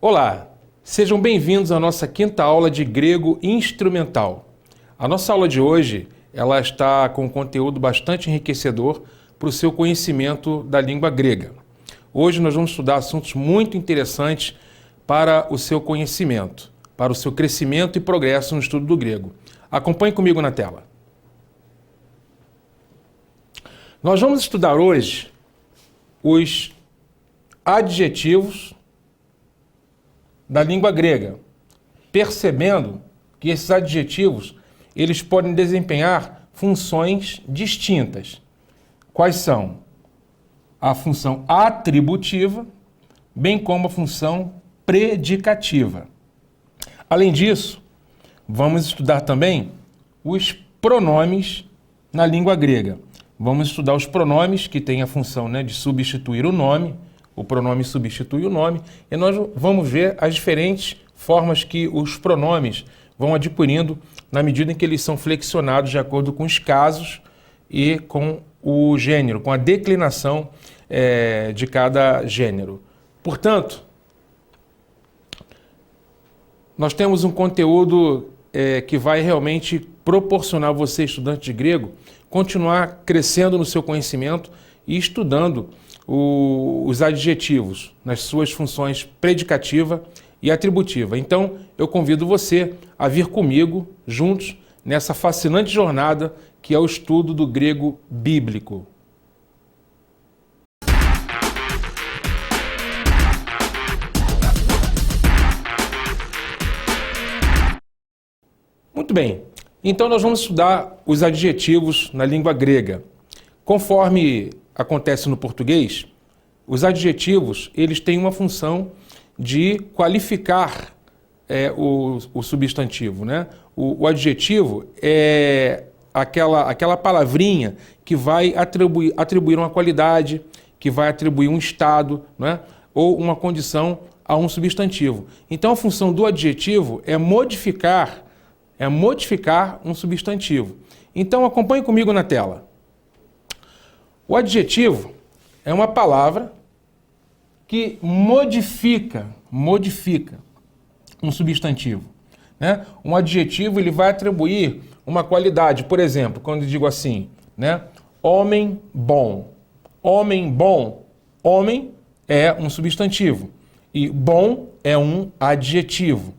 Olá, sejam bem-vindos à nossa quinta aula de grego instrumental. A nossa aula de hoje, ela está com um conteúdo bastante enriquecedor para o seu conhecimento da língua grega. Hoje nós vamos estudar assuntos muito interessantes para o seu conhecimento, para o seu crescimento e progresso no estudo do grego. Acompanhe comigo na tela. Nós vamos estudar hoje os adjetivos da língua grega, percebendo que esses adjetivos eles podem desempenhar funções distintas. Quais são? A função atributiva, bem como a função predicativa. Além disso, vamos estudar também os pronomes na língua grega. Vamos estudar os pronomes que têm a função, de substituir o nome. O pronome substitui o nome, e nós vamos ver as diferentes formas que os pronomes vão adquirindo na medida em que eles são flexionados de acordo com os casos e com o gênero, com a declinação de cada gênero. Portanto, nós temos um conteúdo que vai realmente proporcionar a você, estudante de grego, continuar crescendo no seu conhecimento e estudando os adjetivos nas suas funções predicativa e atributiva. Então, eu convido você a vir comigo, juntos, nessa fascinante jornada que é o estudo do grego bíblico. Muito bem, então nós vamos estudar os adjetivos na língua grega. Conforme acontece no português, os adjetivos eles têm uma função de qualificar o substantivo, né? O adjetivo é aquela palavrinha que vai atribuir uma qualidade, que vai atribuir um estado, né? Ou uma condição a um substantivo. Então a função do adjetivo é modificar um substantivo. Então acompanhe comigo na tela. O adjetivo é uma palavra que modifica um substantivo, né? Um adjetivo ele vai atribuir uma qualidade. Por exemplo, quando eu digo assim, homem bom. Homem bom. Homem é um substantivo e bom é um adjetivo.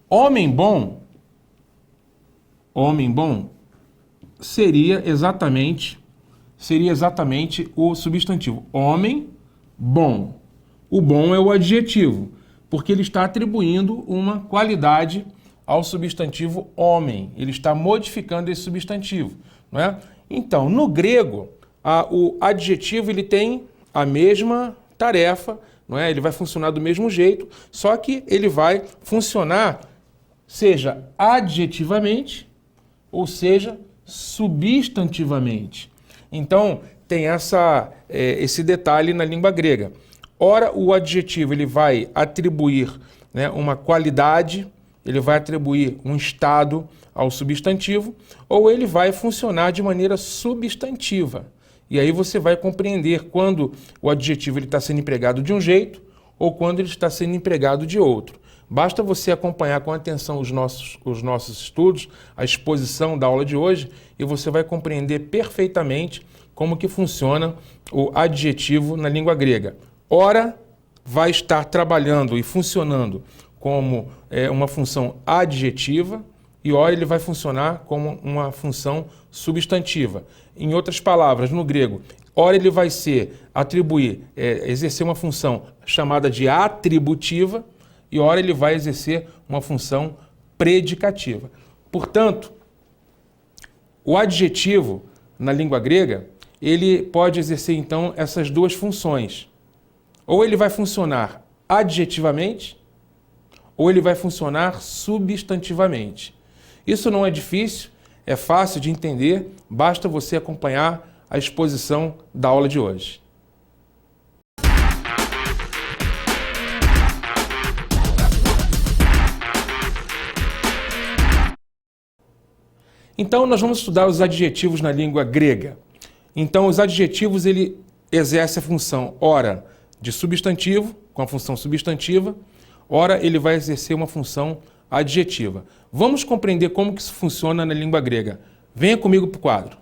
Homem bom seria exatamente o substantivo. Homem bom. O bom é o adjetivo, porque ele está atribuindo uma qualidade ao substantivo homem. Ele está modificando esse substantivo, não é? Então, no grego, o adjetivo ele tem a mesma tarefa, não é? Ele vai funcionar do mesmo jeito, só que ele vai funcionar seja adjetivamente ou seja substantivamente. Então, tem esse detalhe na língua grega. Ora, o adjetivo ele vai atribuir uma qualidade, ele vai atribuir um estado ao substantivo, ou ele vai funcionar de maneira substantiva. E aí você vai compreender quando o adjetivo está sendo empregado de um jeito ou quando ele está sendo empregado de outro. Basta você acompanhar com atenção os nossos estudos, a exposição da aula de hoje, e você vai compreender perfeitamente como que funciona o adjetivo na língua grega. Ora, vai estar trabalhando e funcionando como uma função adjetiva, e ora ele vai funcionar como uma função substantiva. Em outras palavras, no grego, ora ele vai exercer uma função chamada de atributiva, e ora ele vai exercer uma função predicativa. Portanto, o adjetivo na língua grega, ele pode exercer então essas duas funções. Ou ele vai funcionar adjetivamente, ou ele vai funcionar substantivamente. Isso não é difícil, é fácil de entender, basta você acompanhar a exposição da aula de hoje. Então, nós vamos estudar os adjetivos na língua grega. Então, os adjetivos, ele exerce a função, ora, de substantivo, com a função substantiva, ora ele vai exercer uma função adjetiva. Vamos compreender como que isso funciona na língua grega. Venha comigo para o quadro.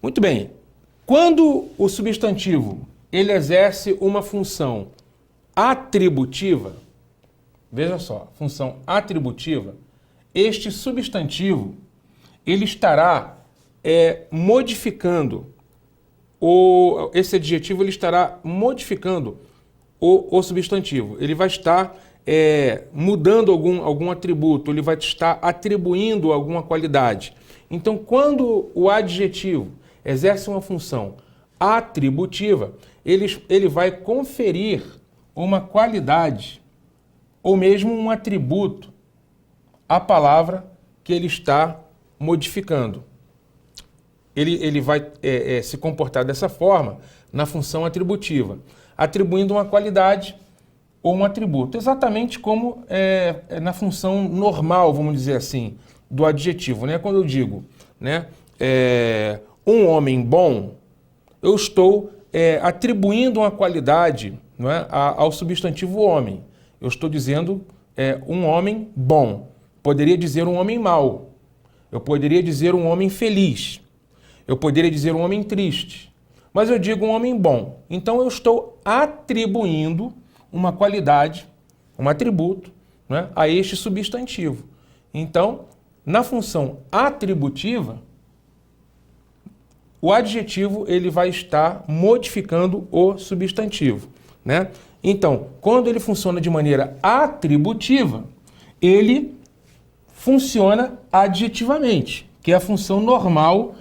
Muito bem. Quando o substantivo ele exerce uma função atributiva, veja só, função atributiva, este substantivo ele estará modificando, esse adjetivo ele estará modificando o substantivo. Ele vai estar mudando algum atributo, ele vai estar atribuindo alguma qualidade. Então, quando o adjetivo exerce uma função atributiva, ele vai conferir uma qualidade ou mesmo um atributo à palavra que ele está modificando. Ele vai se comportar dessa forma na função atributiva, atribuindo uma qualidade ou um atributo, exatamente como na função normal, vamos dizer assim, do adjetivo, né? Quando eu digo, né, um homem bom, eu estou atribuindo uma qualidade, não é, ao substantivo homem. Eu estou dizendo um homem bom. Poderia dizer um homem mau. Eu poderia dizer um homem feliz. Eu poderia dizer um homem triste. Mas eu digo um homem bom. Então eu estou atribuindo uma qualidade, um atributo, né, a este substantivo. Então, na função atributiva, o adjetivo ele vai estar modificando o substantivo, né? Então, quando ele funciona de maneira atributiva, ele funciona adjetivamente, que é a função normal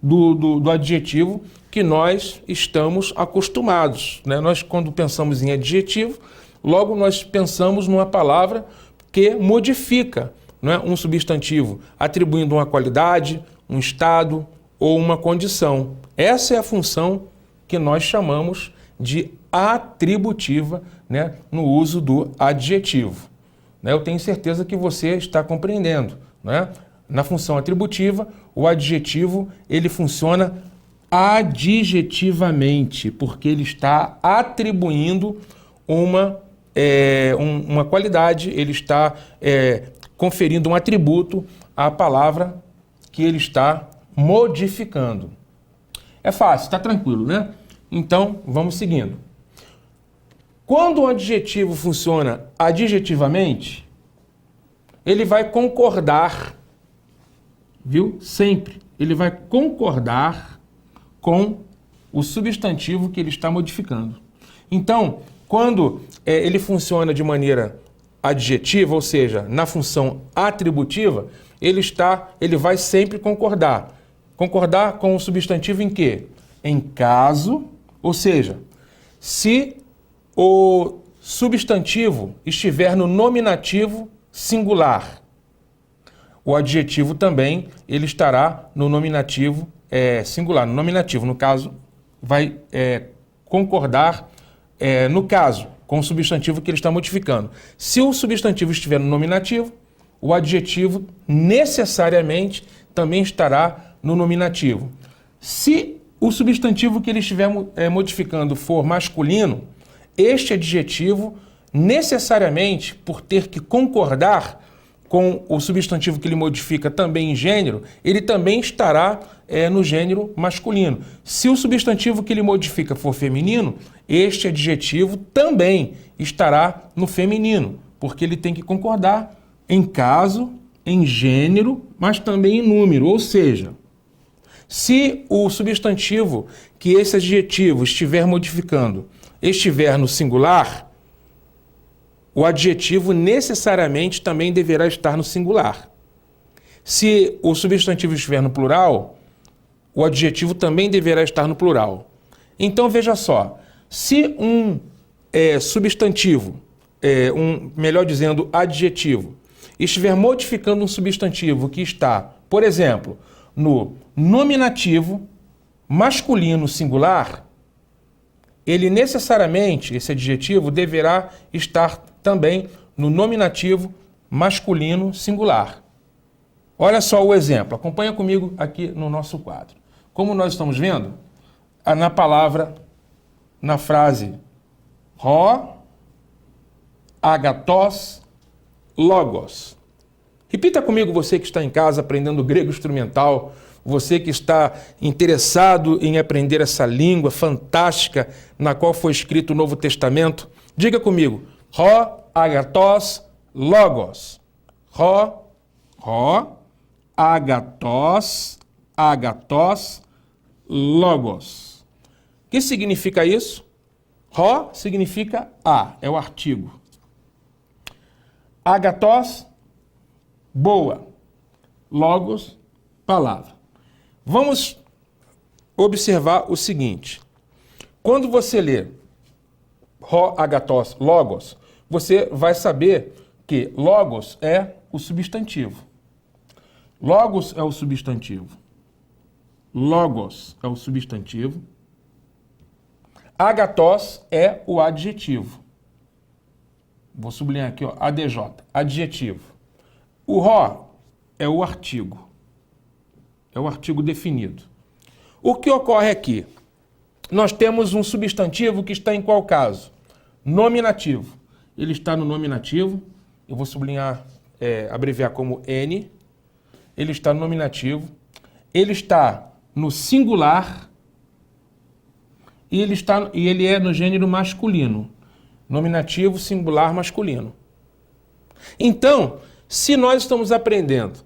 do adjetivo que nós estamos acostumados, né? Nós, quando pensamos em adjetivo, logo nós pensamos numa palavra que modifica, não é, um substantivo, atribuindo uma qualidade, um estado ou uma condição. Essa é a função que nós chamamos de atributiva, né, no uso do adjetivo. Né? Eu tenho certeza que você está compreendendo, né? Na função atributiva, o adjetivo ele funciona adjetivamente, porque ele está atribuindo uma qualidade, ele está conferindo um atributo à palavra que ele está modificando. É fácil, está tranquilo, né? Então, vamos seguindo. Quando o adjetivo funciona adjetivamente, ele vai concordar, viu? Sempre. Ele vai concordar com o substantivo que ele está modificando. Então, quando ele funciona de maneira adjetiva, ou seja, na função atributiva, ele vai sempre concordar. Concordar com o substantivo em quê? Em caso, ou seja, se o substantivo estiver no nominativo singular, o adjetivo também ele estará no nominativo singular. No nominativo, no caso, vai concordar, no caso, com o substantivo que ele está modificando. Se o substantivo estiver no nominativo, o adjetivo necessariamente também estará no nominativo. Se o substantivo que ele estiver modificando for masculino, este adjetivo, necessariamente, por ter que concordar com o substantivo que ele modifica também em gênero, ele também estará no gênero masculino. Se o substantivo que ele modifica for feminino, este adjetivo também estará no feminino, porque ele tem que concordar em caso, em gênero, mas também em número. Ou seja, se o substantivo que esse adjetivo estiver modificando estiver no singular, o adjetivo necessariamente também deverá estar no singular. Se o substantivo estiver no plural, o adjetivo também deverá estar no plural. Então, veja só, se um substantivo, melhor dizendo, adjetivo, estiver modificando um substantivo que está, por exemplo, no nominativo masculino singular, ele necessariamente, esse adjetivo, deverá estar também no nominativo masculino singular. Olha só o exemplo, acompanha comigo aqui no nosso quadro. Como nós estamos vendo, na frase agathos, logos. Repita comigo, você que está em casa aprendendo grego instrumental, você que está interessado em aprender essa língua fantástica na qual foi escrito o Novo Testamento. Diga comigo, ho, agathos, logos. Ho, agathos, logos. O que significa isso? Ho significa a, é o artigo. Agathos, boa. Logos, palavra. Vamos observar o seguinte. Quando você lê ho, agathos, logos, você vai saber que logos é o substantivo. Logos é o substantivo. Logos é o substantivo. Agathos é o adjetivo. Vou sublinhar aqui, ó, ADJ, adjetivo. O ho é o artigo. É o artigo definido. O que ocorre aqui? Nós temos um substantivo que está em qual caso? Nominativo. Ele está no nominativo. Eu vou sublinhar, abreviar como N. Ele está no nominativo. Ele está no singular. E ele é no gênero masculino. Nominativo, singular, masculino. Então, se nós estamos aprendendo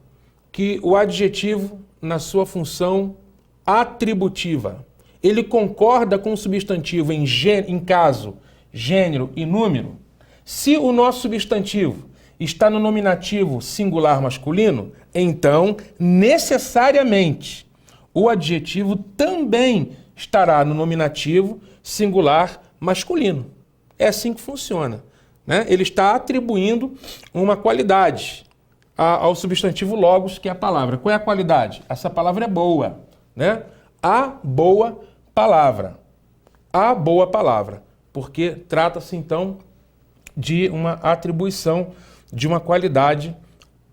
que o adjetivo, na sua função atributiva, ele concorda com o substantivo em caso, gênero e número, se o nosso substantivo está no nominativo singular masculino, então, necessariamente, o adjetivo também estará no nominativo singular masculino. É assim que funciona, né? Ele está atribuindo uma qualidade ao substantivo logos, que é a palavra. Qual é a qualidade? Essa palavra é boa, né? A boa palavra. A boa palavra. Porque trata-se, então, de uma atribuição de uma qualidade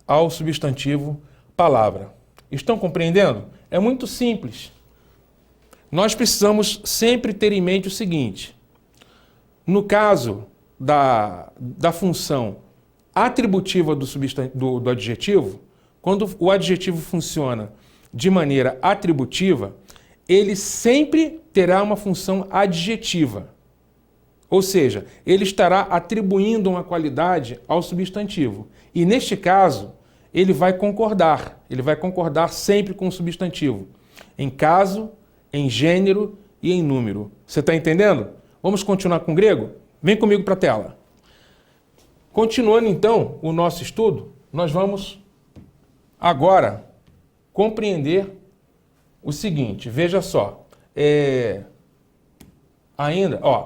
ao substantivo palavra. Estão compreendendo? É muito simples. Nós precisamos sempre ter em mente o seguinte. No caso da função atributiva do adjetivo, quando o adjetivo funciona de maneira atributiva, ele sempre terá uma função adjetiva. Ou seja, ele estará atribuindo uma qualidade ao substantivo. E neste caso, ele vai concordar sempre com o substantivo, em caso, em gênero e em número. Você está entendendo? Vamos continuar com o grego? Vem comigo para a tela. Continuando, então, o nosso estudo, nós vamos agora compreender o seguinte. Veja só.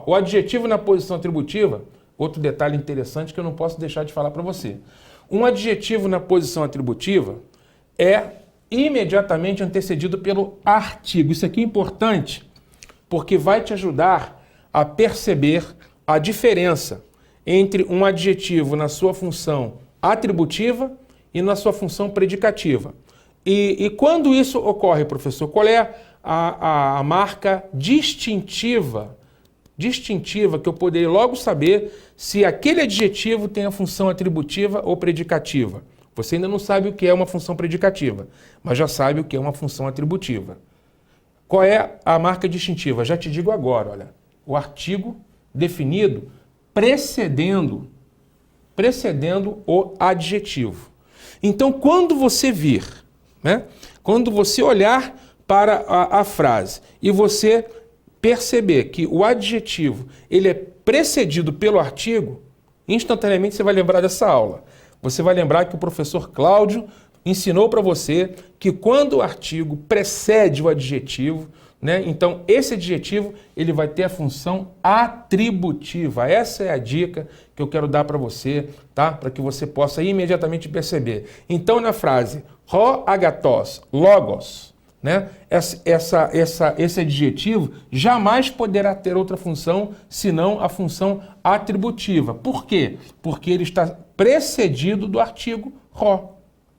O adjetivo na posição atributiva, outro detalhe interessante que eu não posso deixar de falar para você. Um adjetivo na posição atributiva é imediatamente antecedido pelo artigo. Isso aqui é importante porque vai te ajudar a perceber a diferença entre um adjetivo na sua função atributiva e na sua função predicativa. E quando isso ocorre, professor, qual é a marca distintiva que eu poderia logo saber se aquele adjetivo tem a função atributiva ou predicativa? Você ainda não sabe o que é uma função predicativa, mas já sabe o que é uma função atributiva. Qual é a marca distintiva? Já te digo agora, olha. O artigo definido precedendo o adjetivo. Então, quando você vir, né, quando você olhar para a frase e você perceber que o adjetivo ele é precedido pelo artigo, instantaneamente você vai lembrar dessa aula. Você vai lembrar que o professor Cláudio ensinou para você que quando o artigo precede o adjetivo, né, então esse adjetivo ele vai ter a função atributiva. Essa é a dica que eu quero dar para você, tá? Para que você possa imediatamente perceber. Então na frase ho agathos logos, né, esse adjetivo jamais poderá ter outra função senão a função atributiva. Por quê? Porque ele está precedido do artigo ho.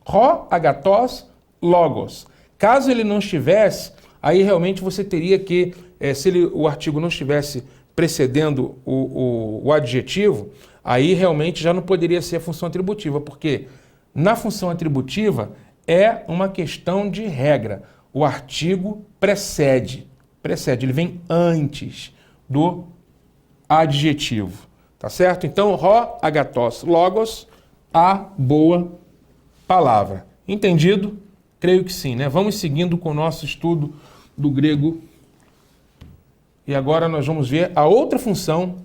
Ho agathos logos. Caso ele não estivesse, aí realmente você teria que, se o artigo não estivesse precedendo o adjetivo, Aí realmente já não poderia ser a função atributiva, porque na função atributiva é uma questão de regra. O artigo precede, ele vem antes do adjetivo, tá certo? Então, rho, agathos, logos, a boa palavra. Entendido? Creio que sim, né? Vamos seguindo com o nosso estudo do grego. E agora nós vamos ver a outra função,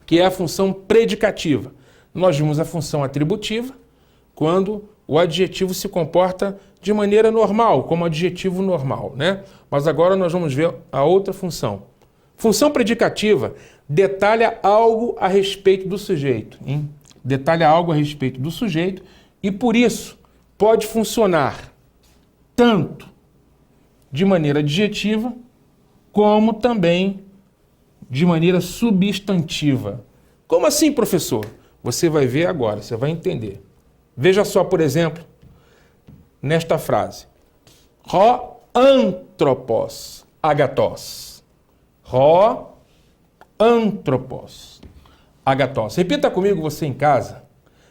que é a função predicativa. Nós vimos a função atributiva, quando o adjetivo se comporta de maneira normal, como adjetivo normal, né? Mas agora nós vamos ver a outra função. Função predicativa detalha algo a respeito do sujeito, hein? Detalha algo a respeito do sujeito e, por isso, pode funcionar tanto de maneira adjetiva, como também de maneira substantiva. Como assim, professor? Você vai ver agora, você vai entender. Veja só, por exemplo, nesta frase. Rho anthropos agathos. Rho anthropos agathos. Repita comigo, você em casa.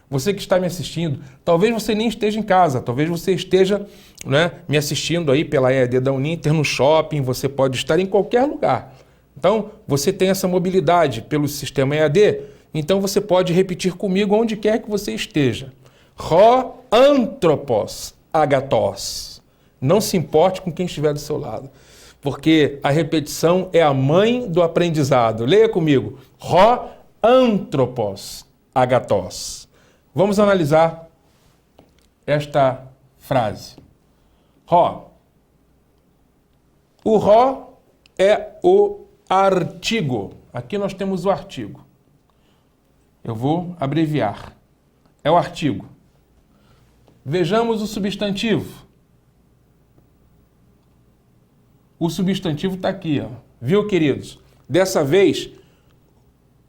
Você que está me assistindo, talvez você nem esteja em casa, talvez você esteja, né, me assistindo aí pela EAD da Uninter, no shopping, você pode estar em qualquer lugar. Então, você tem essa mobilidade pelo sistema EAD, então você pode repetir comigo onde quer que você esteja. Rho anthropos agathos. Não se importe com quem estiver do seu lado, porque a repetição é a mãe do aprendizado. Leia comigo. Rho anthropos agathos. Vamos analisar esta frase. Rho. O rho é o artigo. Aqui nós temos o artigo. Eu vou abreviar. É o artigo. Vejamos o substantivo. O substantivo está aqui, ó. Viu, queridos? Dessa vez,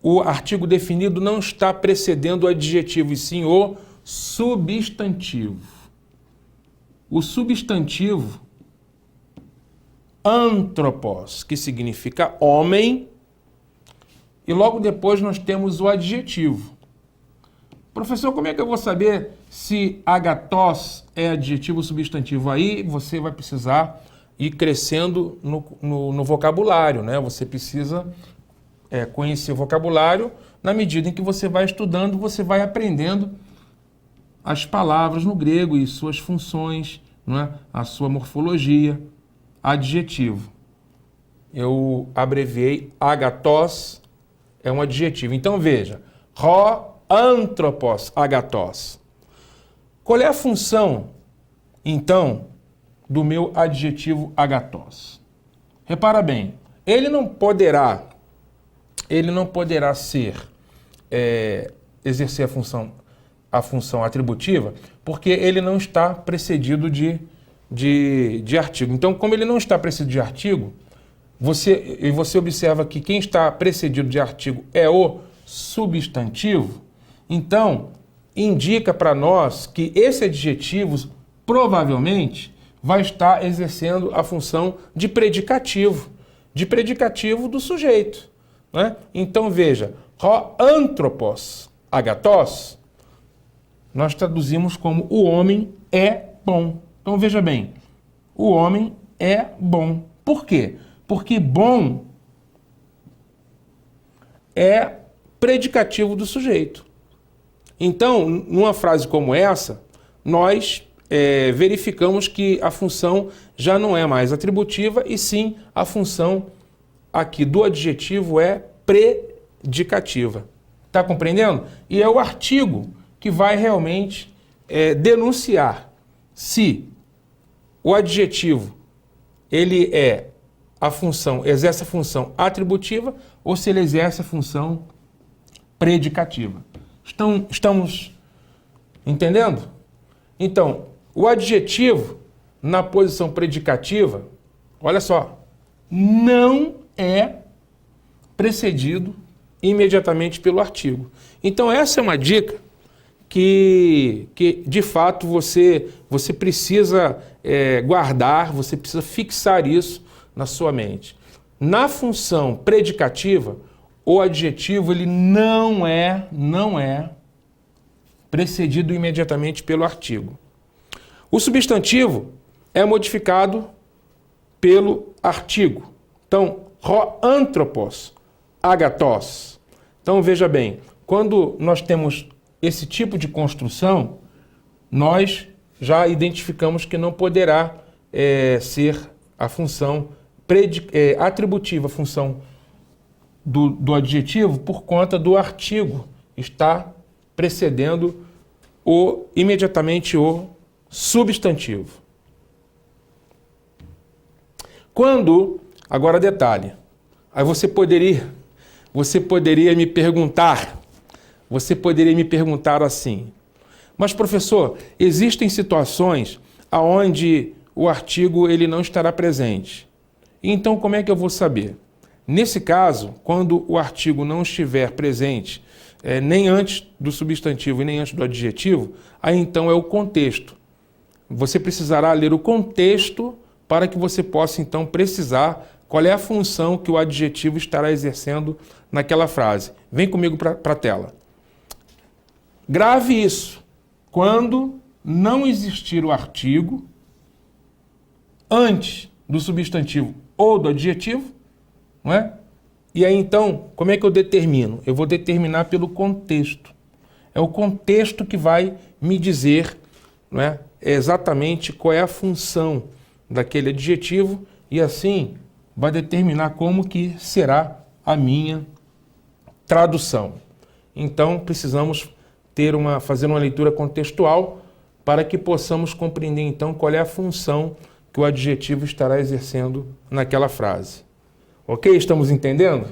o artigo definido não está precedendo o adjetivo, e sim o substantivo. O substantivo anthropos, que significa homem, e logo depois nós temos o adjetivo. Professor, como é que eu vou saber se agathos é adjetivo ou substantivo? Aí você vai precisar ir crescendo no vocabulário, né? Você precisa conhecer o vocabulário. Na medida em que você vai estudando, você vai aprendendo as palavras no grego e suas funções, não é? A sua morfologia. Adjetivo. Eu abreviei agathos, é um adjetivo. Então veja, rho anthropos agathos. Qual é a função, então, do meu adjetivo agathos? Repara bem, ele não poderá exercer a função atributiva, porque ele não está precedido de artigo. Então, como ele não está precedido de artigo, você observa que quem está precedido de artigo é o substantivo, então indica para nós que esse adjetivo provavelmente vai estar exercendo a função de predicativo do sujeito, né? Então veja, rho anthropos agathos, nós traduzimos como o homem é bom. Então veja bem, o homem é bom. Por quê? Porque bom é predicativo do sujeito. Então, numa frase como essa, nós verificamos que a função já não é mais atributiva, e sim a função aqui do adjetivo é predicativa. Está compreendendo? E é o artigo que vai realmente denunciar se o adjetivo ele exerce a função atributiva ou se ele exerce a função predicativa. Estamos entendendo? Então, o adjetivo na posição predicativa, olha só, não é precedido imediatamente pelo artigo. Então, essa é uma dica que de fato você precisa guardar, você precisa fixar isso na sua mente. Na função predicativa, o adjetivo ele não é precedido imediatamente pelo artigo. O substantivo é modificado pelo artigo. Então, ho anthropos, agathos. Então, veja bem, quando nós temos esse tipo de construção, nós já identificamos que não poderá ser a função atributiva, a função do adjetivo, por conta do artigo está precedendo imediatamente o substantivo. Agora detalhe, aí você poderia me perguntar assim, mas professor, existem situações onde o artigo ele não estará presente. Então como é que eu vou saber? Nesse caso, quando o artigo não estiver presente, nem antes do substantivo e nem antes do adjetivo, aí então é o contexto. Você precisará ler o contexto para que você possa então precisar qual é a função que o adjetivo estará exercendo naquela frase. Vem comigo para a tela. Grave isso. Quando não existir o artigo antes do substantivo ou do adjetivo, não é? E aí então, como é que eu determino? Eu vou determinar pelo contexto. É o contexto que vai me dizer, não é, exatamente qual é a função daquele adjetivo e assim vai determinar como que será a minha tradução. Então, precisamos fazer uma leitura contextual para que possamos compreender então qual é a função que o adjetivo estará exercendo naquela frase. Ok? Estamos entendendo?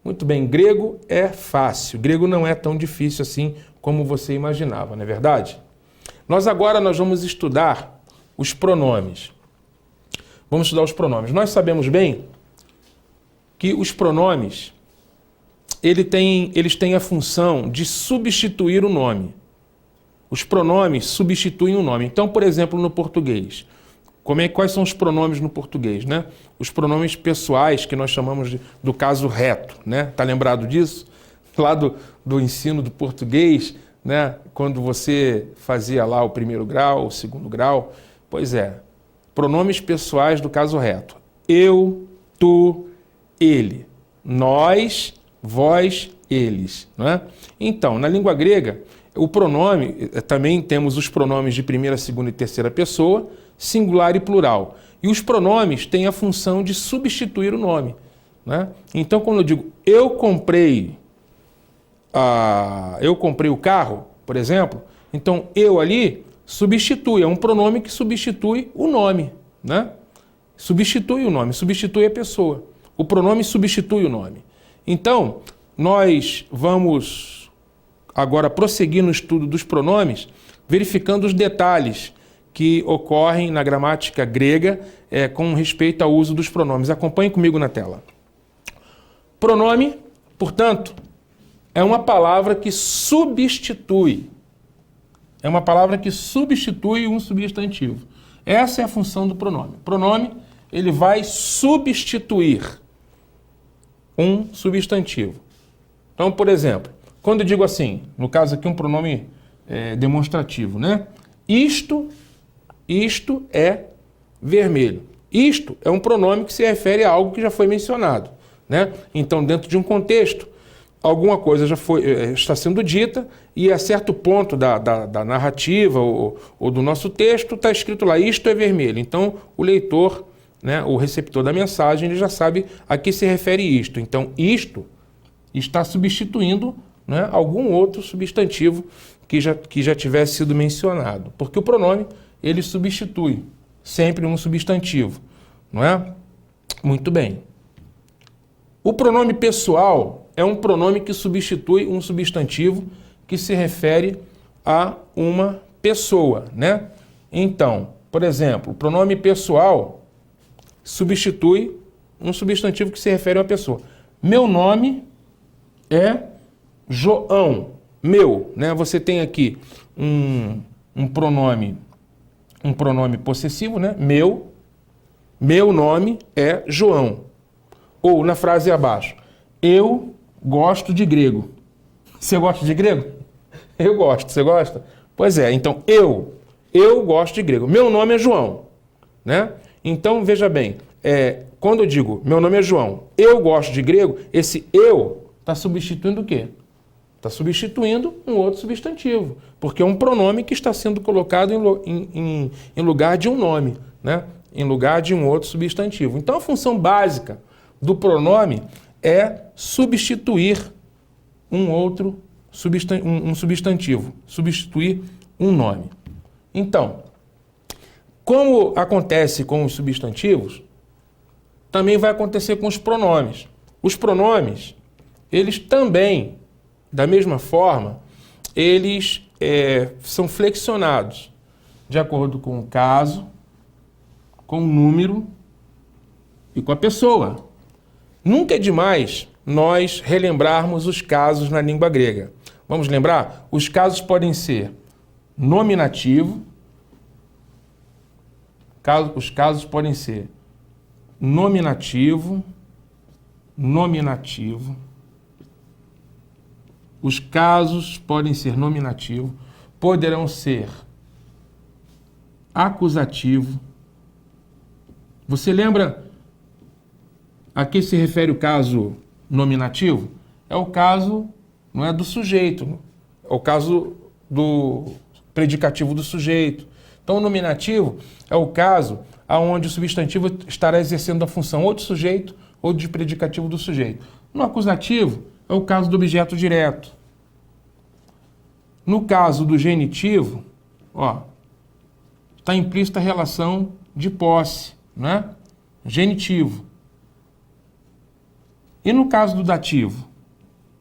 Muito bem, grego é fácil. Grego não é tão difícil assim como você imaginava, não é verdade? Nós vamos estudar os pronomes. Vamos estudar os pronomes. Nós sabemos bem que os pronomes eles têm a função de substituir o nome. Os pronomes substituem o nome. Então, por exemplo, no português, quais são os pronomes no português, né? Os pronomes pessoais que nós chamamos do caso reto, né? Tá lembrado disso? Lá do ensino do português, né? Quando você fazia lá o primeiro grau, o segundo grau. Pois é, pronomes pessoais do caso reto. Eu, tu, ele. Nós, vós, eles. Não é? Então, na língua grega, o pronome, também temos os pronomes de primeira, segunda e terceira pessoa, singular e plural. E os pronomes têm a função de substituir o nome. Né? Então, quando eu digo eu comprei o carro, por exemplo, então eu ali substitui, é um pronome que substitui o nome. Né? Substitui o nome, substitui a pessoa. O pronome substitui o nome. Então, nós vamos agora prosseguir no estudo dos pronomes, verificando os detalhes que ocorrem na gramática grega com respeito ao uso dos pronomes. Acompanhe comigo na tela. Pronome, portanto, é uma palavra que substitui. É uma palavra que substitui um substantivo. Essa é a função do pronome. O pronome, ele vai substituir um substantivo. Então, por exemplo, quando eu digo assim, no caso aqui um pronome demonstrativo, né? Isto é vermelho. Isto é um pronome que se refere a algo que já foi mencionado, né? Então, dentro de um contexto, alguma coisa está sendo dita e a certo ponto da narrativa ou do nosso texto está escrito lá, isto é vermelho. Então, o leitor, né, o receptor da mensagem, ele já sabe a que se refere isto. Então, isto está substituindo, né, algum outro substantivo que já tivesse sido mencionado. Porque o pronome, ele substitui sempre um substantivo, não é? Muito bem. O pronome pessoal é um pronome que substitui um substantivo que se refere a uma pessoa, né? Então, por exemplo, o pronome pessoal substitui um substantivo que se refere a uma pessoa. Meu nome é João. Meu, né? Você tem aqui um pronome possessivo, né? Meu nome é João. Ou na frase abaixo, eu gosto de grego. Você gosta de grego? Eu gosto. Você gosta? Pois é, então eu gosto de grego. Meu nome é João, né? Então, veja bem, quando eu digo meu nome é João, eu gosto de grego, esse eu está substituindo o quê? Está substituindo um outro substantivo, porque é um pronome que está sendo colocado em lugar de um nome, né? Em lugar de um outro substantivo. Então, a função básica do pronome é substituir um outro substantivo, substituir um nome. Então, como acontece com os substantivos, também vai acontecer com os pronomes. Os pronomes, eles também, da mesma forma, eles são flexionados de acordo com o caso, com o número e com a pessoa. Nunca é demais nós relembrarmos os casos na língua grega. Vamos lembrar? Os casos podem ser nominativo, os casos podem ser nominativo, os casos podem ser nominativo, poderão ser acusativo. Você lembra a que se refere o caso nominativo? É o caso, não é do sujeito, é o caso do predicativo do sujeito. Então, o nominativo é o caso onde o substantivo estará exercendo a função ou de sujeito ou de predicativo do sujeito. No acusativo, é o caso do objeto direto. No caso do genitivo, está implícita a relação de posse, né? Genitivo. E no caso do dativo,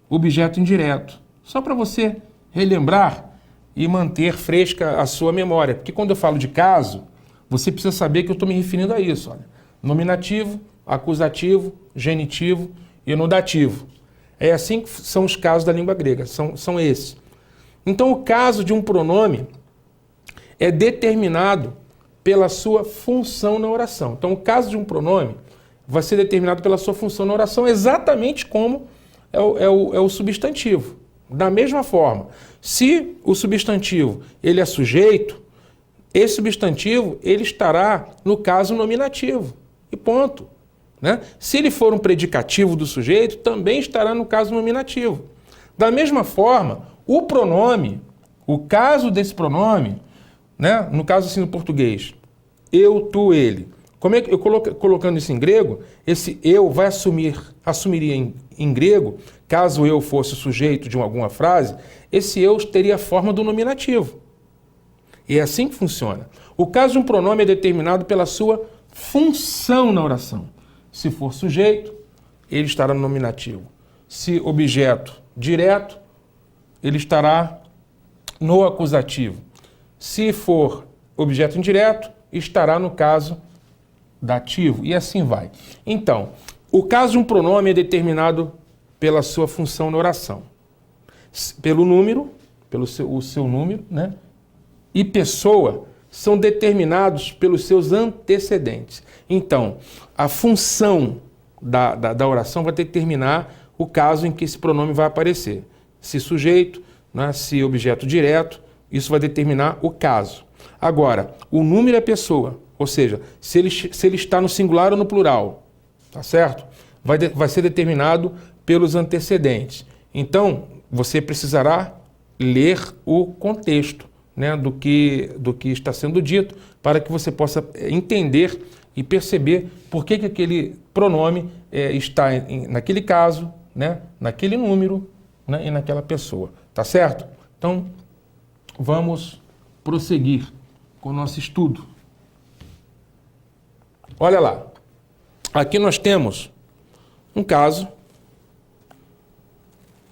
objeto indireto. Só para você relembrar e manter fresca a sua memória. Porque quando eu falo de caso, você precisa saber que eu estou me referindo a isso. Olha. Nominativo, acusativo, genitivo e no dativo. É assim que são os casos da língua grega, são esses. Então, o caso de um pronome é determinado pela sua função na oração. Então, o caso de um pronome vai ser determinado pela sua função na oração, exatamente como é o substantivo. Da mesma forma, se o substantivo ele é sujeito, esse substantivo ele estará no caso nominativo. E ponto. Né? Se ele for um predicativo do sujeito, também estará no caso nominativo. Da mesma forma, o pronome, o caso desse pronome, né? No caso assim no português, eu, tu, ele. Como é que eu colocando isso em grego, esse eu vai assumiria em grego, caso eu fosse sujeito de alguma frase, esse eu teria a forma do nominativo. E é assim que funciona. O caso de um pronome é determinado pela sua função na oração. Se for sujeito, ele estará no nominativo. Se objeto direto, ele estará no acusativo. Se for objeto indireto, estará no caso dativo. E assim vai. Então, o caso de um pronome é determinado pela sua função na oração. Pelo número, o seu número, né? E pessoa são determinados pelos seus antecedentes. Então, a função da oração vai determinar o caso em que esse pronome vai aparecer. Se sujeito, né, se objeto direto, isso vai determinar o caso. Agora, o número é pessoa, ou seja, se ele está no singular ou no plural, tá certo? Vai ser determinado pelos antecedentes. Então, você precisará ler o contexto, né, do que está sendo dito, para que você possa entender e perceber por que aquele pronome está naquele caso, né, naquele número, né, e naquela pessoa. Tá certo? Então, vamos prosseguir com o nosso estudo. Olha lá. Aqui nós temos um caso,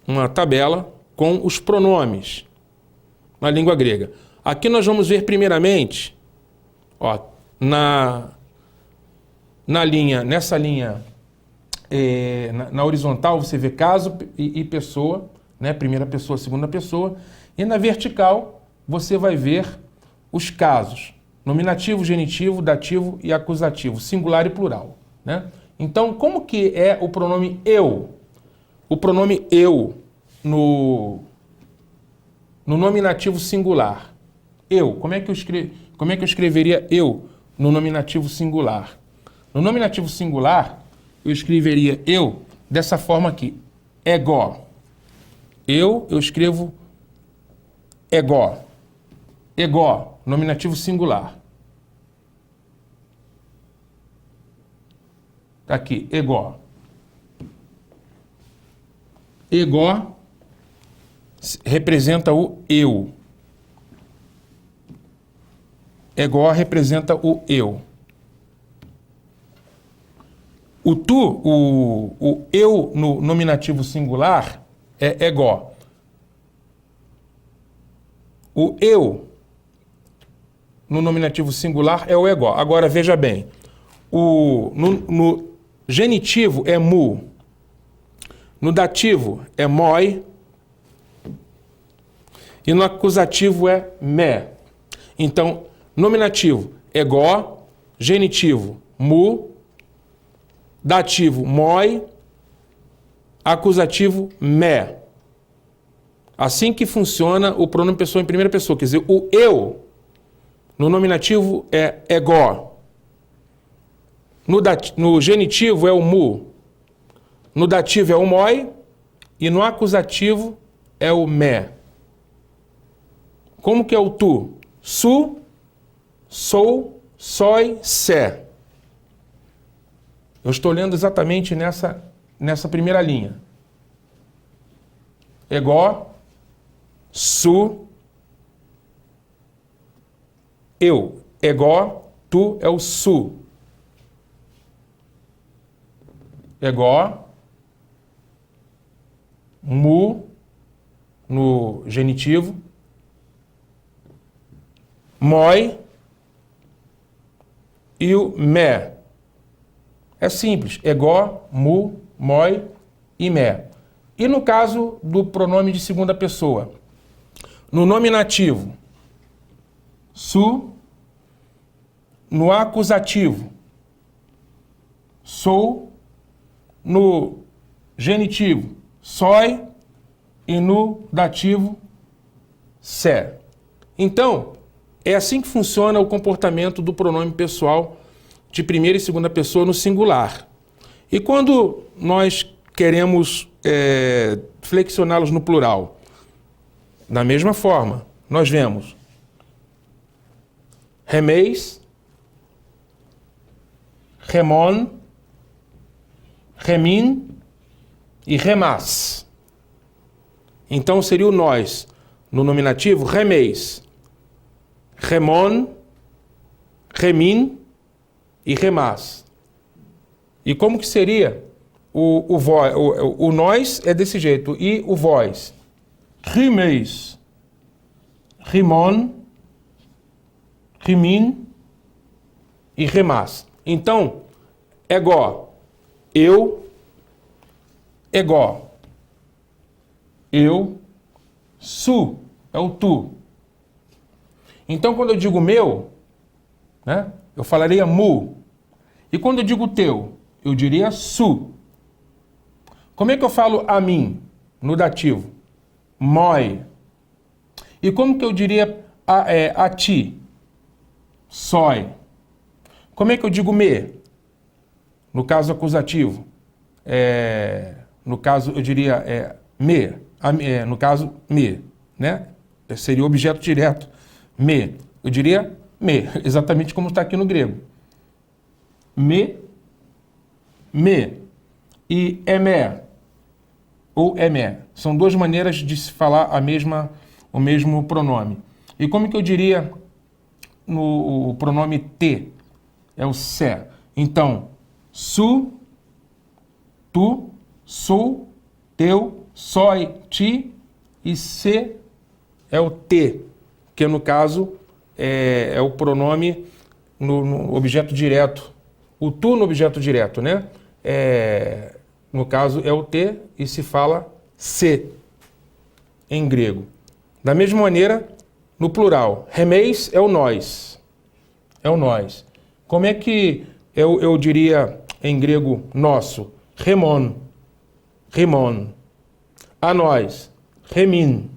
uma tabela com os pronomes na língua grega. Aqui nós vamos ver primeiramente, nessa linha, na horizontal você vê caso e pessoa, né? Primeira pessoa, segunda pessoa, e na vertical você vai ver os casos, nominativo, genitivo, dativo e acusativo, singular e plural, né? Então, como que é o pronome eu? o pronome eu no nominativo singular? Eu, como é que eu escreveria eu no nominativo singular? No nominativo singular, eu escreveria eu dessa forma aqui, ego. Eu escrevo ego. Ego, nominativo singular. Tá aqui, ego. Ego representa o eu. Ego representa o eu. O tu, o eu no nominativo singular é ego. O eu no nominativo singular é o ego. Agora, veja bem, no genitivo é mu, no dativo é moi e no acusativo é me. Então, nominativo, ego, genitivo, mu, dativo, moi, acusativo, me. Assim que funciona o pronome pessoa em primeira pessoa, quer dizer, o eu no nominativo é ego, no genitivo é o mu, no dativo é o moi e no acusativo é o me. Como que é o tu? Su, sou, soi, se. Eu estou lendo exatamente nessa primeira linha. Ego, su, eu. Ego, tu é o su. Ego, mu, no genitivo, moi e o me. É simples, ego, mu, moi e me. E no caso do pronome de segunda pessoa, no nominativo, su, no acusativo, sou, no genitivo, soi e no dativo, se. Então, é assim que funciona o comportamento do pronome pessoal de primeira e segunda pessoa no singular. E quando nós queremos flexioná-los no plural, da mesma forma, nós vemos remeis, remon, remin e remas. Então seria o nós no nominativo, remeis, remon, remin e remas. E como que seria o nós é desse jeito, e o vós? Rimeis, rimon, rimin e remas. Então, ego, eu, ego, eu, su, é o tu. Então, quando eu digo meu, né, eu falaria mu. E quando eu digo teu, eu diria su. Como é que eu falo a mim, no dativo? Moi. E como que eu diria a ti? Soi. Como é que eu digo me? No caso acusativo. No caso, eu diria me. No caso, me. Né? Seria o objeto direto. Me. Eu diria me, exatamente como está aqui no grego. Me. E eme, ou eme. São duas maneiras de se falar o mesmo pronome. E como que eu diria no pronome te? É o se. Então, su, tu, sou, teu, soi, ti, e se é o te, que no caso é o pronome no objeto direto. O tu no objeto direto, né? No caso é o te e se fala se em grego. Da mesma maneira, no plural, remeis é o nós. É o nós. Como é que eu diria em grego nosso? Remon. Remon. a nós, remin,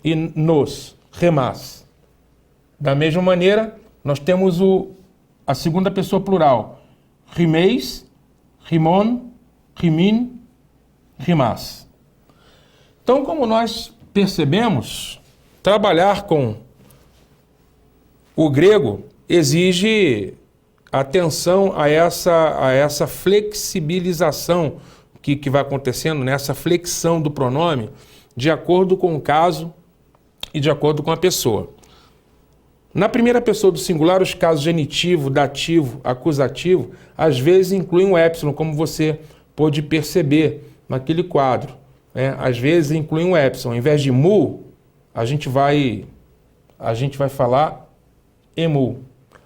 e nos, remas. Da mesma maneira, nós temos a segunda pessoa plural, rimeis, rimon, rimin, rimas. Então, como nós percebemos, trabalhar com o grego exige atenção a essa flexibilização que vai acontecendo, nessa flexão do pronome, de acordo com o caso e de acordo com a pessoa. Na primeira pessoa do singular, os casos genitivo, dativo, acusativo, às vezes incluem um épsilon, como você pôde perceber naquele quadro. Às vezes incluem um épsilon. Ao invés de mu, a gente vai falar emu.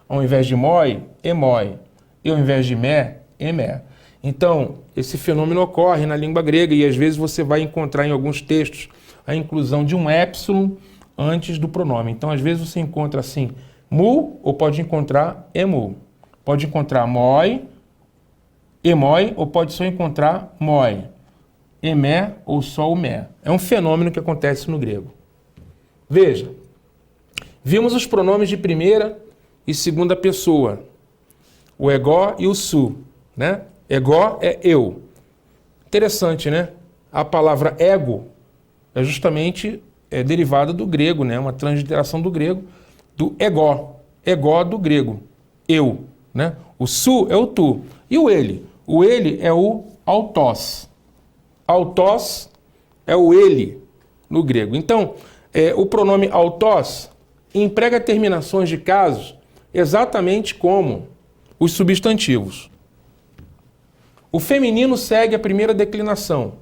Ao invés de moi, emoi. E ao invés de me, emé. Então, esse fenômeno ocorre na língua grega e às vezes você vai encontrar em alguns textos a inclusão de um épsilon antes do pronome. Então, às vezes você encontra assim, mu, ou pode encontrar emu. Pode encontrar moi, emoi, ou pode só encontrar moi. Emé ou só o mé. É um fenômeno que acontece no grego. Veja, vimos os pronomes de primeira e segunda pessoa. O egó e o su, né? Egó é eu. Interessante, né? A palavra ego é justamente derivada do grego, né? Uma transliteração do grego, do egó. Egó do grego, eu, né? O su é o tu. E o ele? O ele é o autós. Autós é o ele no grego. Então, o pronome autós emprega terminações de casos exatamente como os substantivos. O feminino segue a primeira declinação.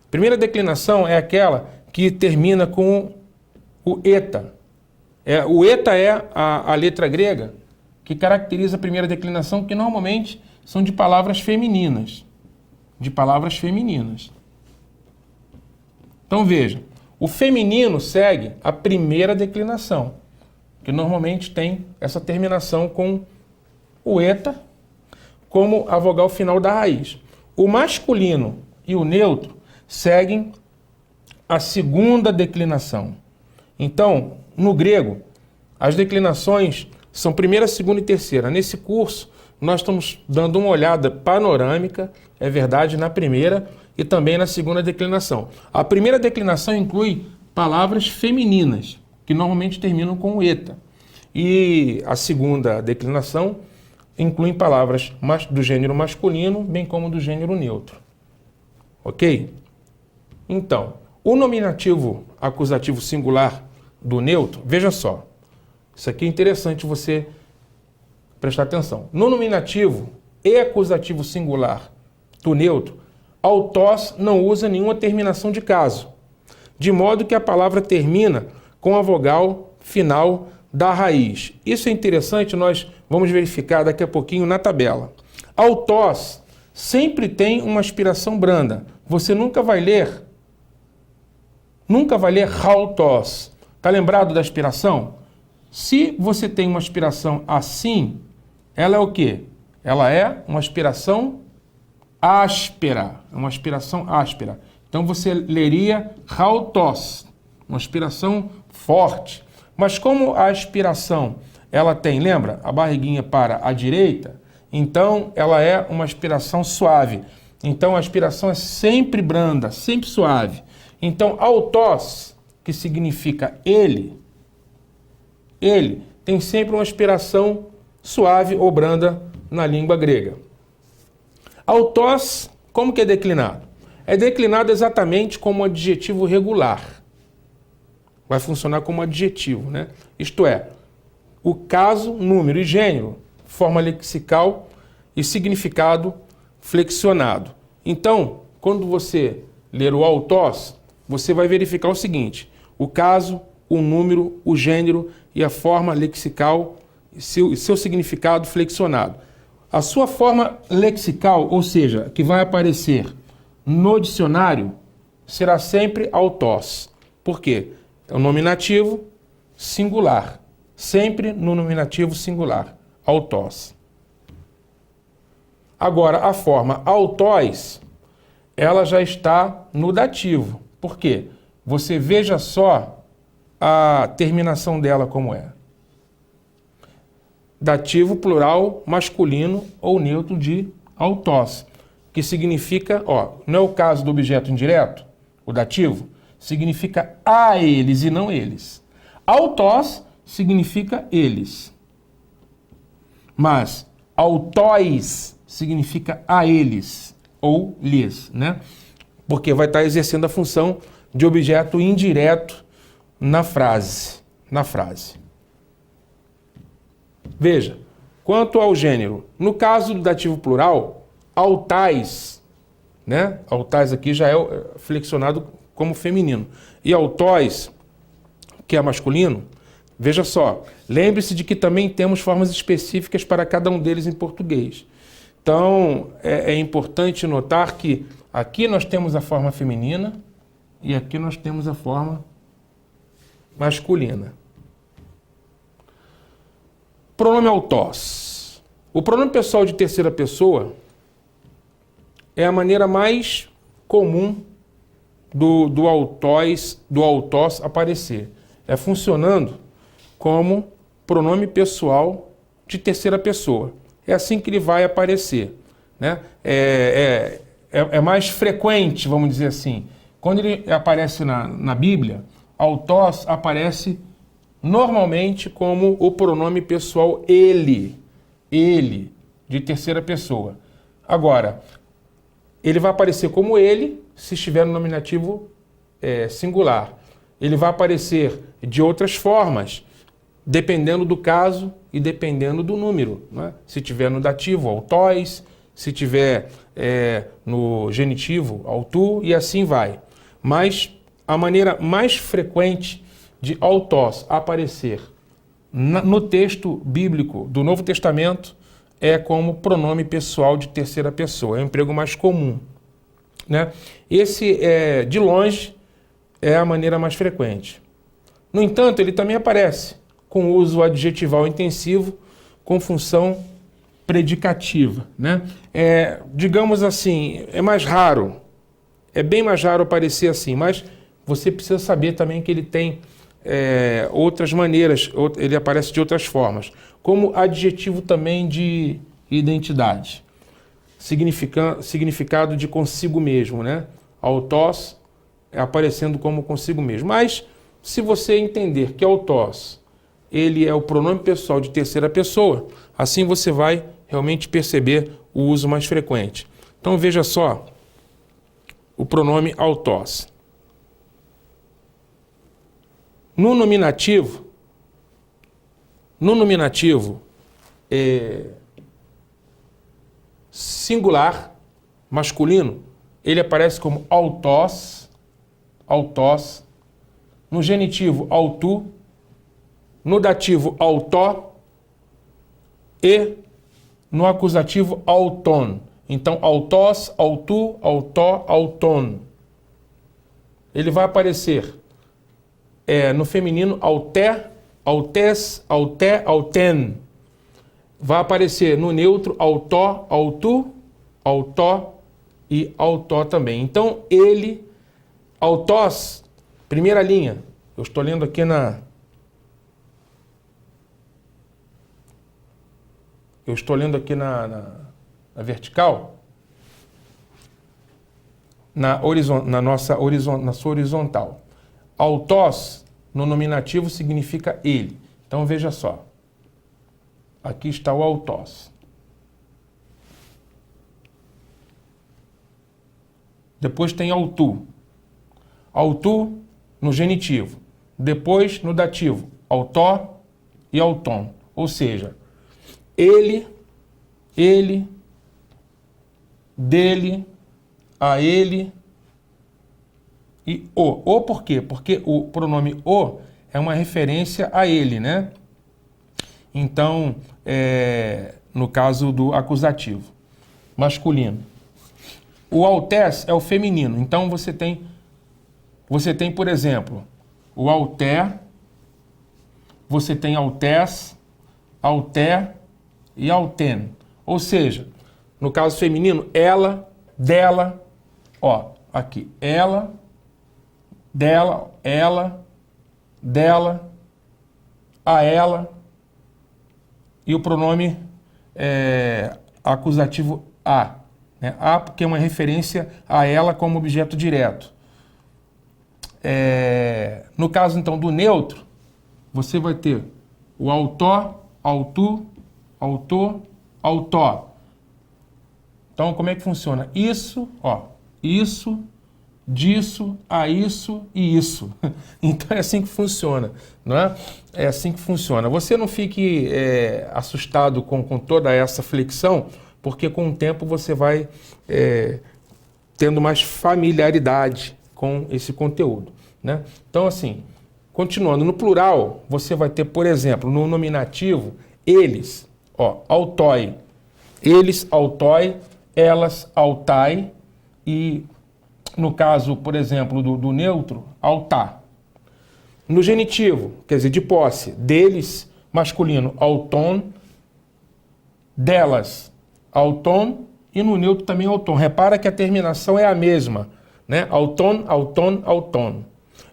A primeira declinação é aquela que termina com o eta. O eta é a letra grega que caracteriza a primeira declinação, que normalmente são de palavras femininas. Então veja, o feminino segue a primeira declinação, que normalmente tem essa terminação com o eta como a vogal final da raiz. O masculino e o neutro seguem a segunda declinação. Então, no grego, as declinações são primeira, segunda e terceira. Nesse curso, nós estamos dando uma olhada panorâmica, é verdade, na primeira e também na segunda declinação. A primeira declinação inclui palavras femininas, que normalmente terminam com o eta. E a segunda declinação inclui palavras do gênero masculino, bem como do gênero neutro. Ok? Então, o nominativo acusativo singular do neutro, veja só, isso aqui é interessante você prestar atenção. No nominativo e acusativo singular do neutro, autós não usa nenhuma terminação de caso, de modo que a palavra termina com a vogal final da raiz. Isso é interessante, nós vamos verificar daqui a pouquinho na tabela. Autós sempre tem uma aspiração branda. Você nunca vai ler autós. Está lembrado da aspiração? Se você tem uma aspiração assim, ela é o quê? Ela é uma aspiração áspera. É uma aspiração áspera. Então você leria autós, uma aspiração forte. Mas como a aspiração, ela tem, lembra, a barriguinha para a direita, então ela é uma aspiração suave. Então a aspiração é sempre branda, sempre suave. Então autós, que significa ele tem sempre uma aspiração suave ou branda na língua grega. Autós, como que é declinado? É declinado exatamente como adjetivo regular. Vai funcionar como adjetivo, né? Isto é, o caso, número e gênero, forma lexical e significado flexionado. Então, quando você ler o autós, você vai verificar o seguinte: o caso, o número, o gênero e a forma lexical e seu significado flexionado. A sua forma lexical, ou seja, que vai aparecer no dicionário, será sempre autós. Por quê? É o nominativo singular. Sempre no nominativo singular. Autós. Agora, a forma autóis ela já está no dativo. Por quê? Você veja só a terminação dela como é. Dativo plural masculino ou neutro de autós, que significa, não é o caso do objeto indireto, o dativo, significa a eles e não eles. Autós significa eles. Mas autóis significa a eles ou lhes, né? Porque vai estar exercendo a função de objeto indireto na frase. Veja, quanto ao gênero, no caso do dativo plural, autais, né? Autais aqui já é flexionado como feminino. E autóis, que é masculino, veja só, lembre-se de que também temos formas específicas para cada um deles em português. Então, é importante notar que aqui nós temos a forma feminina e aqui nós temos a forma masculina. Pronome autós. O pronome pessoal de terceira pessoa é a maneira mais comum do autós aparecer. É funcionando como pronome pessoal de terceira pessoa. É assim que ele vai aparecer, né? É mais frequente, vamos dizer assim. Quando ele aparece na Bíblia, autós aparece normalmente como o pronome pessoal ele, de terceira pessoa. Agora, ele vai aparecer como ele se estiver no nominativo singular. Ele vai aparecer de outras formas, dependendo do caso e dependendo do número, né? Se tiver no dativo, autós, se tiver no genitivo, autu, e assim vai. Mas a maneira mais frequente de autós aparecer no texto bíblico do Novo Testamento é como pronome pessoal de terceira pessoa. É o emprego mais comum, né? Esse, de longe, é a maneira mais frequente. No entanto, ele também aparece com uso adjetival intensivo com função predicativa, né? Digamos assim, é mais raro, é bem mais raro aparecer assim, mas você precisa saber também que ele tem outras maneiras, ele aparece de outras formas, como adjetivo também de identidade, significado de consigo mesmo, né? Autós aparecendo como consigo mesmo. Mas, se você entender que autós, ele é o pronome pessoal de terceira pessoa, assim você vai realmente perceber o uso mais frequente. Então, veja só o pronome autós. No nominativo, singular, masculino, ele aparece como autós, no genitivo autu, no dativo autó e no acusativo auton. Então, autós, autu, autó, auton. Ele vai aparecer no feminino auté, autés, auté, auten. Vai aparecer no neutro autó, autu, autó e autó também. Então, ele, autós, primeira linha, eu estou lendo aqui na vertical, na sua horizontal. Autós, no nominativo, significa ele. Então, veja só. Aqui está o autós. Depois tem autu. Autu no genitivo. Depois no dativo. Autó e auton. Ou seja, ele, dele, a ele e o. O por quê? Porque o pronome o é uma referência a ele, né? Então, no caso do acusativo masculino. O autés é o feminino. Então, você tem, por exemplo, o auté, você tem autés, auté e auten. Ou seja, no caso feminino, ela, dela, Ó, aqui, ela, dela, dela, a ela, e o pronome acusativo a. Né? A porque é uma referência a ela como objeto direto. No caso, então, do neutro, você vai ter o autó, autu, autor, autó. Então, como é que funciona? Isso, ó, isso, disso, a isso e isso. Então, é assim que funciona, não é? É assim que funciona. Você não fique assustado com toda essa flexão, porque com o tempo você vai tendo mais familiaridade com esse conteúdo, né? Então, assim, continuando, no plural, você vai ter, por exemplo, no nominativo, eles, ó, autói, eles, autói, elas, autai, e no caso, por exemplo, do neutro, autá. No genitivo, quer dizer, de posse, deles, masculino, auton, delas, auton, e no neutro também auton. Repara que a terminação é a mesma, né? Auton, auton, auton.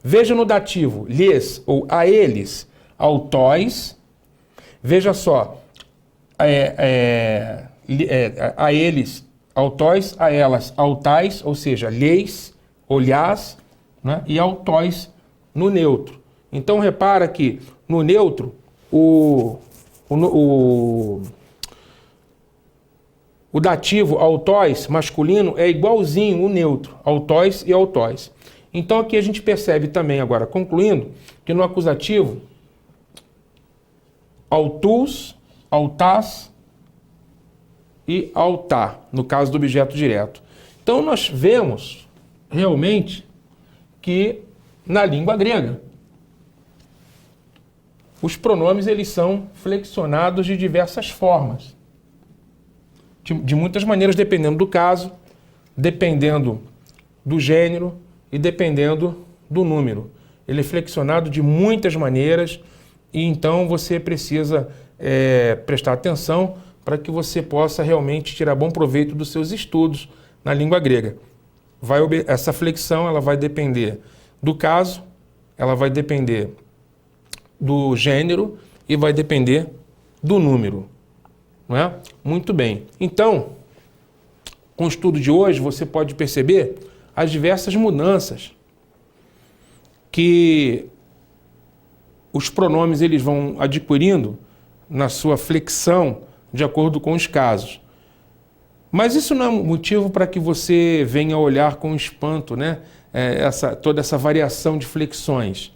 Veja no dativo, lhes ou a eles, autóis. Veja só, a eles, autóis, a elas, autais, ou seja, lhes, olhás, né? E autóis no neutro. Então, repara que no neutro, o dativo autóis masculino é igualzinho o neutro, autóis e autóis. Então aqui a gente percebe também, agora concluindo, que no acusativo, autus, autás e autá, no caso do objeto direto. Então nós vemos realmente que na língua grega os pronomes eles são flexionados de diversas formas. De muitas maneiras, dependendo do caso, dependendo do gênero e dependendo do número. Ele é flexionado de muitas maneiras e então você precisa prestar atenção para que você possa realmente tirar bom proveito dos seus estudos na língua grega. Essa flexão ela vai depender do caso, ela vai depender do gênero e vai depender do número. Não é? Muito bem. Então, com o estudo de hoje, você pode perceber as diversas mudanças que os pronomes eles vão adquirindo na sua flexão de acordo com os casos. Mas isso não é um motivo para que você venha olhar com espanto, né? Toda essa variação de flexões.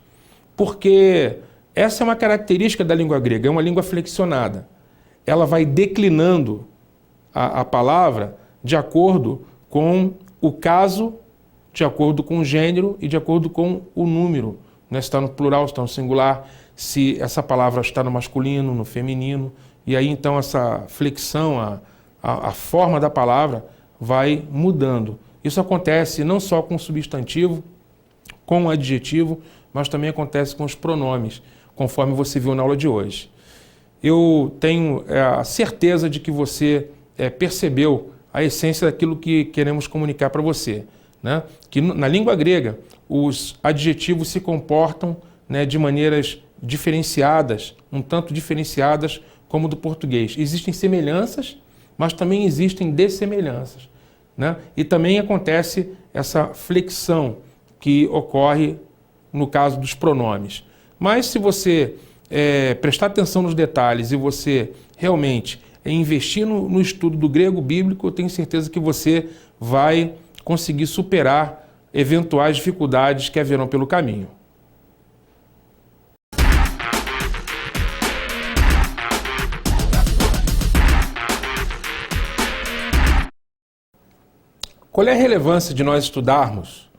Porque essa é uma característica da língua grega, é uma língua flexionada. Ela vai declinando a palavra de acordo com o caso, de acordo com o gênero e de acordo com o número. Né? Se está no plural, se está no singular, se essa palavra está no masculino, no feminino. E aí então essa flexão, a forma da palavra vai mudando. Isso acontece não só com o substantivo, com o adjetivo, mas também acontece com os pronomes, conforme você viu na aula de hoje. Eu tenho a certeza de que você percebeu a essência daquilo que queremos comunicar para você. Né? Que na língua grega, os adjetivos se comportam, né, de maneiras diferenciadas, um tanto diferenciadas como do português. Existem semelhanças, mas também existem dessemelhanças. Né? E também acontece essa flexão que ocorre no caso dos pronomes. Mas se você prestar atenção nos detalhes e você realmente investir no estudo do grego bíblico, eu tenho certeza que você vai conseguir superar eventuais dificuldades que haverão pelo caminho. Qual é a relevância de nós estudarmos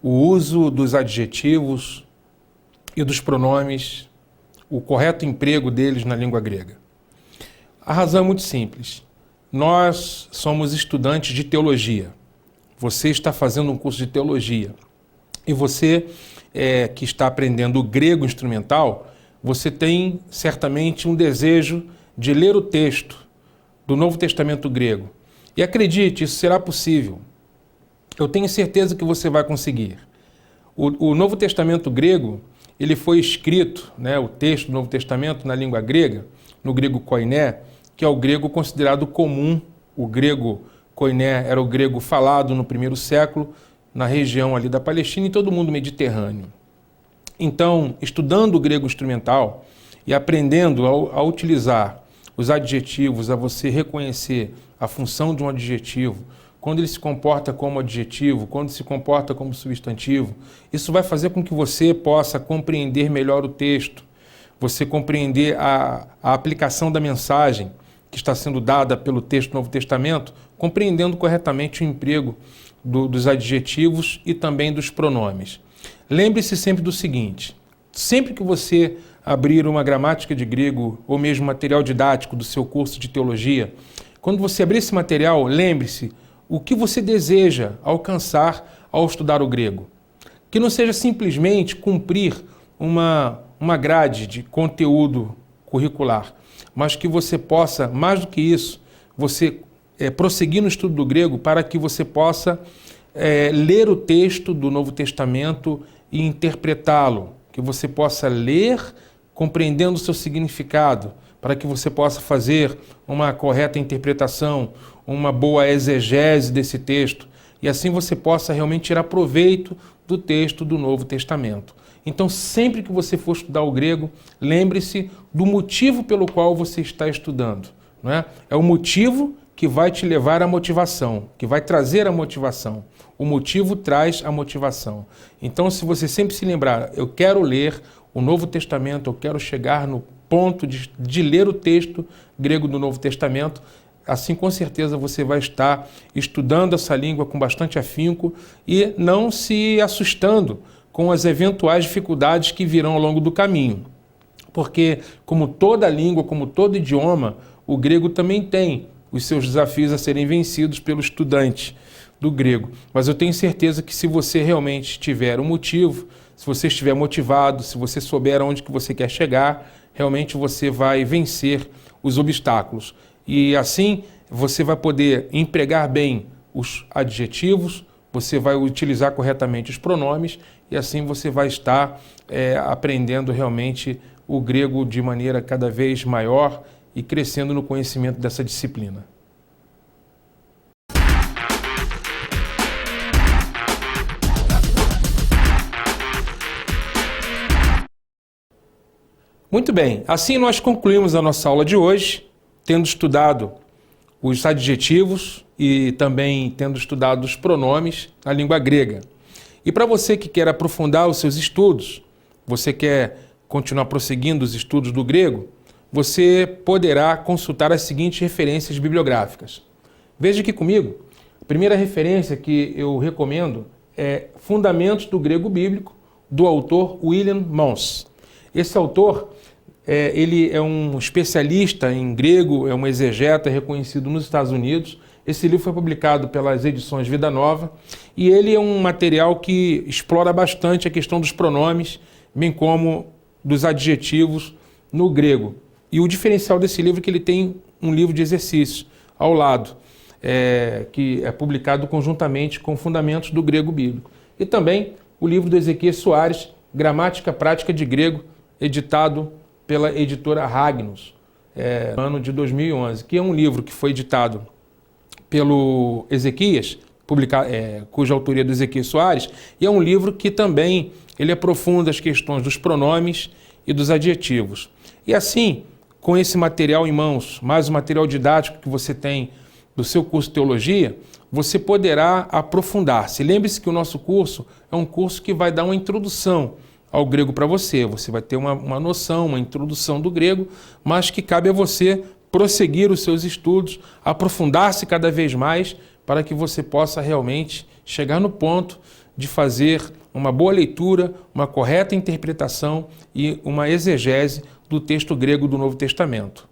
o uso dos adjetivos e dos pronomes, o correto emprego deles na língua grega? A razão é muito simples. Nós somos estudantes de teologia. Você está fazendo um curso de teologia. E você que está aprendendo o grego instrumental, você tem certamente um desejo de ler o texto do Novo Testamento grego. E acredite, isso será possível. eu tenho certeza que você vai conseguir. O Novo Testamento grego, ele foi escrito, né, o texto do Novo Testamento na língua grega, no grego koiné, que é o grego considerado comum. O grego koiné era o grego falado no primeiro século, na região ali da Palestina e todo mundo mediterrâneo. Então, estudando o grego instrumental e aprendendo a utilizar os adjetivos, a você reconhecer a função de um adjetivo, quando ele se comporta como adjetivo, quando se comporta como substantivo, isso vai fazer com que você possa compreender melhor o texto, você compreender a aplicação da mensagem que está sendo dada pelo texto do Novo Testamento, compreendendo corretamente o emprego dos adjetivos e também dos pronomes. Lembre-se sempre do seguinte: sempre que você abrir uma gramática de grego ou mesmo material didático do seu curso de teologia, quando você abrir esse material, lembre-se o que você deseja alcançar ao estudar o grego. Que não seja simplesmente cumprir uma grade de conteúdo curricular, mas que você possa, mais do que isso, você prosseguir no estudo do grego para que você possa ler o texto do Novo Testamento e interpretá-lo, que você possa ler compreendendo o seu significado, para que você possa fazer uma correta interpretação, uma boa exegese desse texto, e assim você possa realmente tirar proveito do texto do Novo Testamento. Então, sempre que você for estudar o grego, lembre-se do motivo pelo qual você está estudando. Não é? É o motivo que vai te levar à motivação, que vai trazer a motivação. O motivo traz a motivação. Então, se você sempre se lembrar, eu quero ler o Novo Testamento, eu quero chegar no ponto de ler o texto grego do Novo Testamento, assim com certeza você vai estar estudando essa língua com bastante afinco e não se assustando com as eventuais dificuldades que virão ao longo do caminho. Porque, como toda língua, como todo idioma, o grego também tem os seus desafios a serem vencidos pelo estudante do grego. Mas eu tenho certeza que se você realmente tiver um motivo, se você estiver motivado, se você souber aonde que você quer chegar, realmente você vai vencer os obstáculos. E assim você vai poder empregar bem os adjetivos, você vai utilizar corretamente os pronomes e assim você vai estar aprendendo realmente o grego de maneira cada vez maior e crescendo no conhecimento dessa disciplina. Muito bem, assim nós concluímos a nossa aula de hoje, tendo estudado os adjetivos e também tendo estudado os pronomes na língua grega. E para você que quer aprofundar os seus estudos, você quer continuar prosseguindo os estudos do grego, você poderá consultar as seguintes referências bibliográficas. Veja aqui comigo, a primeira referência que eu recomendo é Fundamentos do Grego Bíblico, do autor William Mons. Esse autor, ele é um especialista em grego, é um exegeta reconhecido nos Estados Unidos. Esse livro foi publicado pelas edições Vida Nova e ele é um material que explora bastante a questão dos pronomes, bem como dos adjetivos no grego. E o diferencial desse livro é que ele tem um livro de exercícios ao lado, que é publicado conjuntamente com Fundamentos do Grego Bíblico. E também o livro do Ezequiel Soares, Gramática Prática de Grego, editado pela editora Ragnos, no ano de 2011, que é um livro que foi editado pelo Ezequias, cuja autoria é do Ezequiel Soares, e é um livro que também ele aprofunda as questões dos pronomes e dos adjetivos. E assim, com esse material em mãos, mais o material didático que você tem do seu curso de teologia, você poderá aprofundar-se. Lembre-se que o nosso curso é um curso que vai dar uma introdução ao grego para você. Você vai ter uma noção, uma introdução do grego, mas que cabe a você prosseguir os seus estudos, aprofundar-se cada vez mais para que você possa realmente chegar no ponto de fazer uma boa leitura, uma correta interpretação e uma exegese do texto grego do Novo Testamento.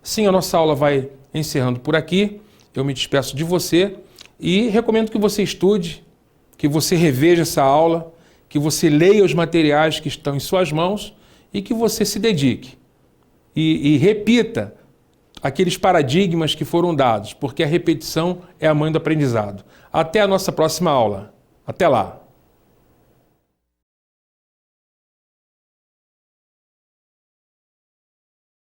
Assim, a nossa aula vai encerrando por aqui. Eu me despeço de você e recomendo que você estude, que você reveja essa aula, que você leia os materiais que estão em suas mãos e que você se dedique e repita aqueles paradigmas que foram dados, porque a repetição é a mãe do aprendizado. Até a nossa próxima aula. Até lá!